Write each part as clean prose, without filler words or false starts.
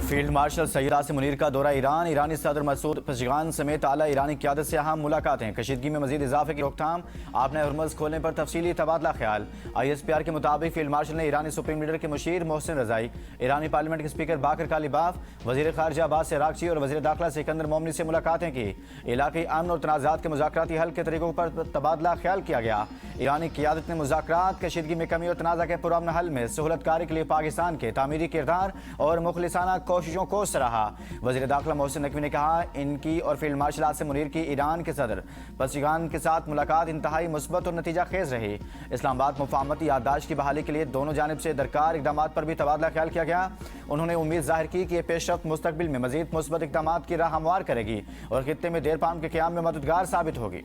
Field marshal Syed Asim Munir का दौरा Iran. ईरानी सदर मसूद पशगान समेत आला ईरानी क़यादत से अहम मुलाकातें। कशीदगी में मजीद इजाफे की रोकथाम। आपने हरमुज़ खोलने पर तफसीली तबादला ख्याल। ISPR के मुताबिक फील्ड मार्शल ने ईरानी सुप्रीम लीडर के मुशीर मोहसिन रजाई, ईरानी पार्लियामेंट के स्पीकर बाकर कालिबाफ, वज़ीर ख़ारजा अब्बास अरागची और वज़ीर दाखिला सिकंदर मोमनी से मुलाकातें की। इलाक़ाई अमन और तनाज़ात के मुज़ाकराती हल के तरीक़ों पर तबादला ख्याल किया गया। ईरानी क़यादत ने मुज़ाकरात, कशीदगी में कमी और तनाज़ा के पुरअमन हल में सहूलतकारी के लिए पाकिस्तान के तामीरी किरदार और मुखलिसाना कोशिशों को सराहा। वज़ीर दाखिला मोहसिन नकवी ने कहा, इनकी और फील्ड मार्शल आसिम मुनीर की ईरान के सदर पशगान के साथ मुलाकात इंतहाई मुस्बत और नतीजा खेज रही। इस्लामाबाद मुफाहमती याददाश्त की बहाली के लिए दोनों जानिब से दरकार इक़दाम पर भी तबादला ख्याल किया गया। उन्होंने उम्मीद जाहिर की कि ये पेशरफ्त मुस्तकबिल में मज़ीद मुस्बत इक़दाम की राह हमवार करेगी और खित्ते में देर पाम के क़याम में मददगार साबित होगी।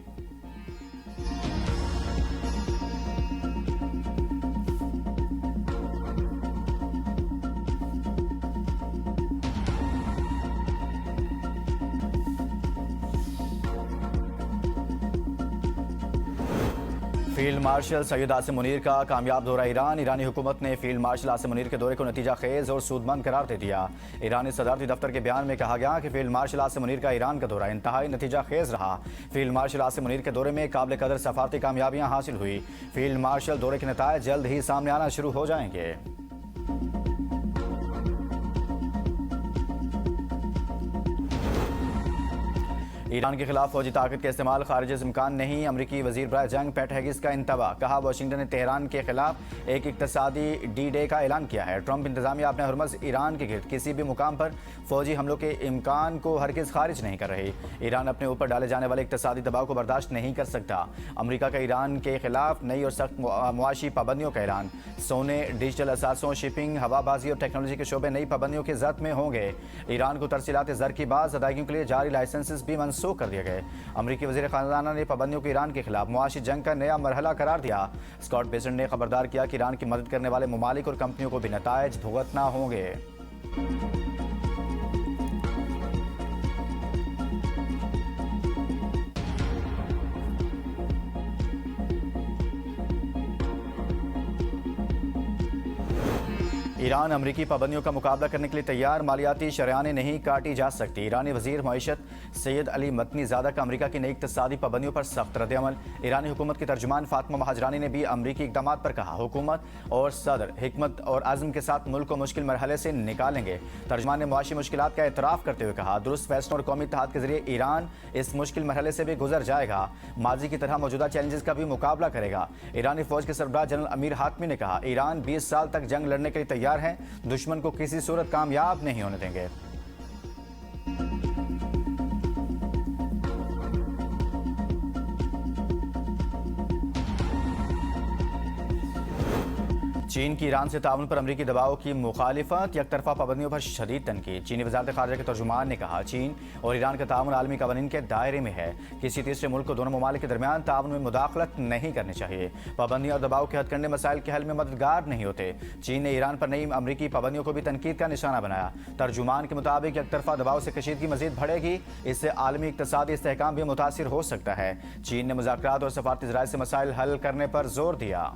फील्ड मार्शल सैयद आसिम मुनीर का कामयाब दौरा ईरान। ईरानी हुकूमत ने फील्ड मार्शल आसिम मुनीर के दौरे को नतीजा खेज और सूदमंद करार दे दिया। ईरानी सदारती दफ्तर के बयान में कहा गया कि फील्ड मार्शल आसिम मुनीर का ईरान का दौरा इंतहाई नतीजा खेज रहा। फील्ड मार्शल आसिम मुनीर के दौरे में काबिल कदर सफारती कामयाबियाँ हासिल हुई। फील्ड मार्शल दौरे के नतायज जल्द ही सामने आना शुरू हो जाएंगे। ईरान के खिलाफ फौजी ताकत के इस्तेमाल खारिज से इम्कान नहीं। अमरीकी वजीर बराए जंग पैट हेगिस का इंतबा। कहा, वाशिंगटन ने तेहरान के खिलाफ एक इक्तसादी D-Day का ऐलान किया है। ट्रंप इंतजामिया अपने हरमज़ ईरान के गिर्द किसी भी मुकाम पर फौजी हमलों के इम्कान को हरगिज़ खारिज नहीं कर रही। ईरान अपने ऊपर डाले जाने वाले इक्तसादी दबाव को बर्दाश्त नहीं कर सकता। अमरीका का ईरान के खिलाफ नई और सख्त मुआशी पाबंदियों का ऐलान। सोने, डिजिटल असासों, शिपिंग, हवाबाजी और टेक्नोलॉजी के शोबे नई पाबंदियों की जद में होंगे। ईरान को तरसीलात ज़र की बाज़ अदायगियों के लिए जारी लाइसेंसेस भी मनसूख कर दिए गए। अमरीकी वज़ीर ख़ाज़ाना ने पाबंदियों को ईरान के खिलाफ मुआशी जंग का नया मरहला करार दिया। स्कॉट बेसेंट ने खबरदार किया कि ईरान की मदद करने वाले ममालिक और कंपनियों को भी नतायज भुगतना होंगे। ईरान अमरीकी पाबंदियों का मुकाबला करने के लिए तैयार। मालियाती शरयानें नहीं काटी जा सकती। ईरानी वजीर मईशत सैयद अली मतनी ज़ादा का अमरीका की नई इक़्तिसादी पाबंदियों पर सख्त रद्द-ए-अमल। ईरानी हुकूमत की तर्जुमान फातिमा महाजरानी ने भी अमरीकी इक़दाम पर कहा, हुकूमत और सदर हिकमत और अज़्म के साथ मुल्क को मुश्किल मरहले से निकालेंगे। तर्जुमान ने मुआशी मुश्किलात का एतराफ़ करते हुए कहा, दुरुस्त फैसलों और कौमी इत्तेहाद के जरिए ईरान इस मुश्किल मरहले से भी गुजर जाएगा। माजी की तरह मौजूदा चैलेंजेस का भी मुकाबला करेगा। ईरानी फौज के सरबराह जनरल अमीर हातमी ने कहा, ईरान 20 साल तक जंग लड़ने के लिए तैयार है। दुश्मन को किसी सूरत कामयाब नहीं होने देंगे। चीन की ईरान से ताउन पर अमरीकी दबाव की मुखालिफत। एक तरफा पाबंदियों पर शदीद तनकीद। चीनी वज़ारत ख़ारजा के तर्जुमान ने कहा, चीन और ईरान का ताउन आलमी कवानीन के दायरे में है। किसी तीसरे मुल्क को दोनों ममालिक के दरमियान ताउन में मुदाखलत नहीं करनी चाहिए। पाबंदियाँ और दबाव के हद करने मसाइल के हल में मददगार नहीं होते। चीन ने ईरान पर नई अमरीकी पाबंदियों को भी तनकीद का निशाना बनाया। तर्जुमान के मुताबिक एक तरफा दबाव से कशीदगी मजीद बढ़ेगी। इससे आलमी इक़्तिसादी इस्तेहकाम भी मुतासिर हो सकता है। चीन ने मुज़ाकरात और सफारती ज़राए से मसाइल हल करने पर जोर दिया।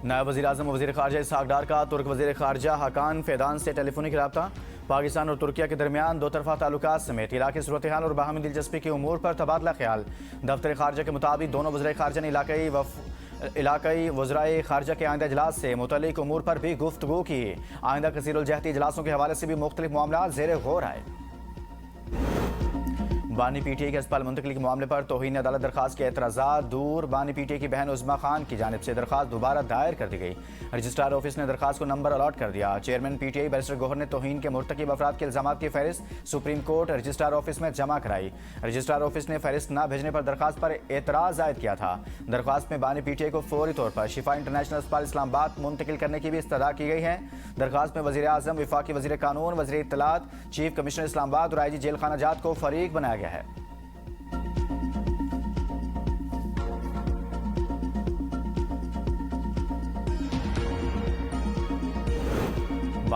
नायब वज़ीर आज़म वज़ीर ख़ारजा इसहाक़ डार का तुर्क वज़ीर ख़ारजा हकान फ़ेदान से टेलीफोनिक रब्ता। पाकिस्तान और तुर्किया के दरमियान दो तरफ़ा ताल्लुकात समेत इलाक़ाई सूरत हाल और बाहमी दिलचस्पी के उमूर पर तबादला ख्याल। दफ्तर ख़ारजा के मुताबिक दोनों वज़ीर ख़ारजा ने इलाक़ाई वज़राए ख़ारजा के आइंदा इजलास से मुतल्लिक़ उमूर पर भी गुफ्तगू की। आइंदा कसीरुल-जहती इजलासों के हवाले से भी मुख्तलिफ मामलात ज़ेरे गौर आए। बानी PTI के अस्पताल मुंतकिली के मामले पर तौहीन अदालत दरखास्त के एतराज़ात दूर। बानी PTI की बहन उज़्मा खान की जानिब से दरखास्त दोबारा दायर कर दी गई। रजिस्ट्रार ऑफिस ने दरखास्त को नंबर अलॉट कर दिया। चेयरमैन PTI बैरिस्टर गौहर ने तौहीन के मुर्तकिब अफराद के इल्ज़ामात की फहरिस्त सुप्रीम कोर्ट रजिस्ट्रार ऑफिस में जमा कराई। रजिस्ट्रार ऑफिस ने फहरिस्त न भेजने पर दरखास्त पर एतराज़ जायद किया था। दरखास्त में बानी PTI को फौरी तौर पर शिफा इंटरनेशनल अस्पताल इस्लामाबाद मुंतकिल करने की भी इस्तदा की गई है। दरखास्त में वज़ीर आज़म, वफाकी वज़ीर कानून, वज़ीर इत्तलात, चीफ कमिश्नर इस्लामाबाद और IG जेल खाना जात को फरीक बनाया गया है।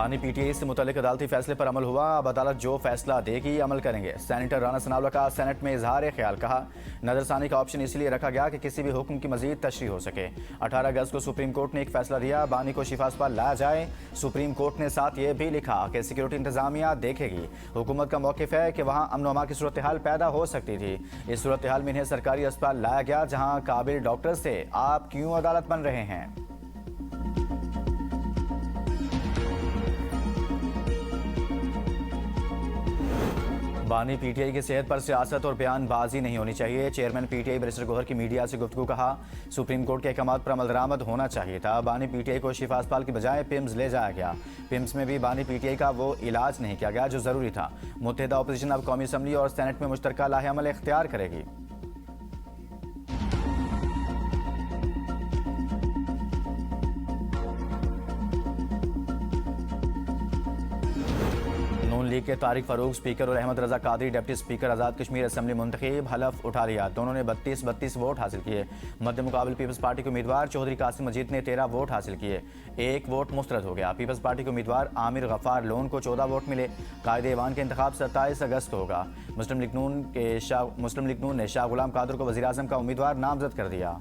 बानी पीटीआई से मुतल्लिक अदालती फैसले पर अमल हुआ। अब अदालत जो फैसला देगी अमल करेंगे। सेनेटर राना सनाउल्ला का सेनेट में इजहार ख्याल। कहा, नजरसानी का ऑप्शन इसलिए रखा गया कि किसी भी हुक्म की मजीद तशरीह हो सके। 18 अगस्त को सुप्रीम कोर्ट ने एक फैसला दिया, बानी को शिफा अस्पताल लाया जाए। सुप्रीम कोर्ट ने साथ ये भी लिखा कि सिक्योरिटी इंतजामिया देखेगी। हुकूमत का मौक़िफ़ है कि वहाँ अमन अमा की सूरत हाल पैदा हो सकती थी। इस सूरत हाल में इन्हें सरकारी अस्पताल लाया गया जहाँ काबिल डॉक्टर्स थे। आप क्यों अदालत बन रहे हैं? बानी पीटीआई की सेहत पर सियासत और बयानबाजी नहीं होनी चाहिए। चेयरमैन पीटीआई बैरिस्टर गौहर की मीडिया से गुफ्तगू। कहा, सुप्रीम कोर्ट के अहकामात पर अमल दरामद होना चाहिए था। बानी पीटीआई को शिफा अस्पताल की बजाय पिम्स ले जाया गया। पिम्स में भी बानी पीटीआई का वो इलाज नहीं किया गया जो जरूरी था। मुत्तहिदा अपोजिशन अब कौमी असम्बली और सेनेट में मुश्तरका लाहे-अमल इख्तियार करेगी। नून लीग के तारिक फारूक स्पीकर और अहमद रजा Qadri deputy speaker Azad Kashmir assembly मुंतखब हलफ उठा लिया। दोनों ने 32 वोट हासिल किए। मध्य मुकाबले पीपल्स पार्टी के उम्मीदवार चौधरी कासिम मजीद ने 13 वोट हासिल किए। एक वोट मुस्तरद हो गया। पीपल्स पार्टी के उम्मीदवार आमिर गफ्फार लोन को 14 वोट मिले। कायदे ईवान के इंतखाब 27 अगस्त को होगा। मुस्लिम लीग नून ने शाह गुलाम कादर को वज़ीर आज़म का उम्मीदवार नामजद कर दिया।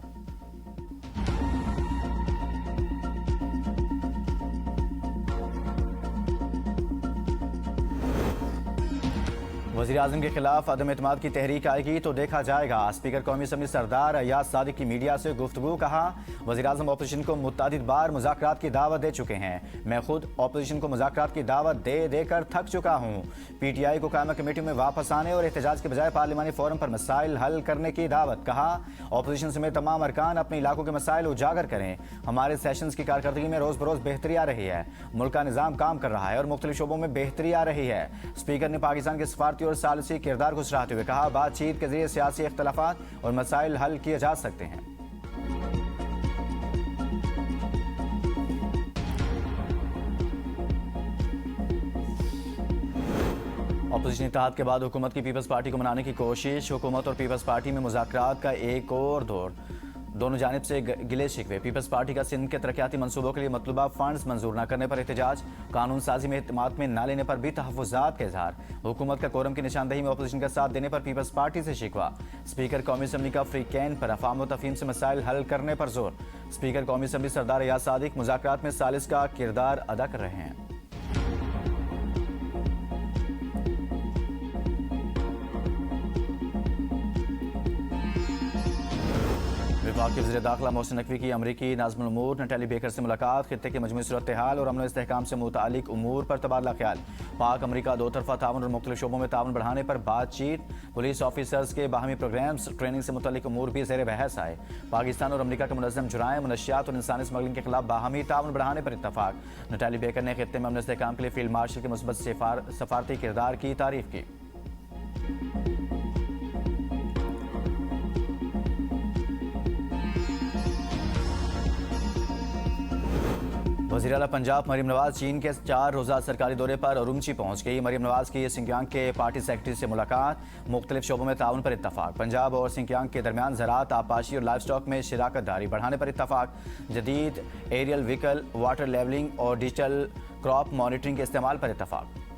वज़ीर आज़म के खिलाफ अदम एतमाद की तहरीक आएगी तो देखा जाएगा। स्पीकर कौमी असम्बली सरदार अयाज सादिक की मीडिया से गुफ्तगू। कहा, वज़ीर आज़म अपोजिशन को मुतअद्दिद बार मुज़ाकरात की दावत दे चुके हैं। मैं खुद अपोजिशन को मुज़ाकरात की दावत दे देकर थक चुका हूँ। पीटीआई को कायमा कमेटी में वापस आने और एहतजाज के बजाय पार्लिमानी फोरम पर मसाइल हल करने की दावत। कहा, अपोजिशन समेत तमाम अरकान अपने इलाकों के मसाइल उजागर करें। हमारे सेशंस की कारकर्दगी में रोज़ बरोज़ बेहतरी आ रही है। मुल्क का निज़ाम काम कर रहा है और मुख्तलिफ शोबों में बेहतरी आ रही है। स्पीकर ने पाकिस्तान के सफारती और सालसी किरदार को सराहते हुए कहा, बातचीत के जरिए सियासी इख्तलाफात और मसाइल हल किए जा सकते हैं। अपोजिशन इत्तेहाद के बाद हुकूमत की पीपल्स पार्टी को मनाने की कोशिश। हुकूमत और पीपल्स पार्टी में मुज़ाकरात का एक और दौर। दोनों जानिब से गिले शिकवे। पीपल्स पार्टी का सिंध के तरक्याती मंसूबों के लिए मतलूबा फंड्स मंजूर न करने पर एहतजाज। कानून साजी में एतमाद में न लेने पर भी तहफ़्फ़ुज़ात का इजहार। हुकूमत का कोरम की निशानदही में अपोजिशन का साथ देने पर पीपल्स पार्टी से शिकवा। स्पीकर कौमी असम्बली का फ्री कैन पर अफ़ाम व तफ़हीम से मसाइल हल करने पर जोर। स्पीकर कौमी असम्बली सरदार अयाज सादिक मुज़ाकरात में सालिस का किरदार अदा कर रहे हैं। विभाग के वज़ीर दाखिला मोहसिन नकवी की अमरीकी नाज़िमुल उमूर नटाली बेकर से मुलाकात। खित्ते के मजमूई सूरत हाल और अमन व इस्तेहकाम से मुतालिक उमूर पर तबादला ख्याल। पाक अमरीका दो तरफा ताउन और मुख्तलिफ शोबों में ताउन बढ़ाने पर बातचीत। पुलिस ऑफिसर्स के बाहमी प्रोग्राम्स ट्रेनिंग से मुतालिक उमूर भी ज़ेर बहस आए। पाकिस्तान और अमरीका के मुनज़्ज़म जुराइम, मनशियात और इंसानी स्मगलिंग के खिलाफ बाहमी ताउन बढ़ाने पर इत्तफाक। नटाली बेकर ने खित्ते में अमन इस्तेहकाम के लिए फील्ड मार्शल के मुस्बत सफारती किरदार की तारीफ की। वज़ीर आला पंजाब मरीम नवाज चीन के 4 रोज़ा सरकारी दौरे पर उरुमची पहुँच गई। मरीम नवाज की सिंकियांग के पार्टी सेक्रेटरी से मुलाकात। मुख्तलिफ शोबों में ताउन पर इत्तफाक। पंजाब और सिंकियांग के दरमियान ज़राअत, आबपाशी और लाइव स्टॉक में शिराकत दारी बढ़ाने पर इत्तफाक। जदीद एरियल व्हीकल, वाटर लेवलिंग और डिजिटल क्रॉप मॉनिटरिंग के इस्तेमाल पर इत्तफाक।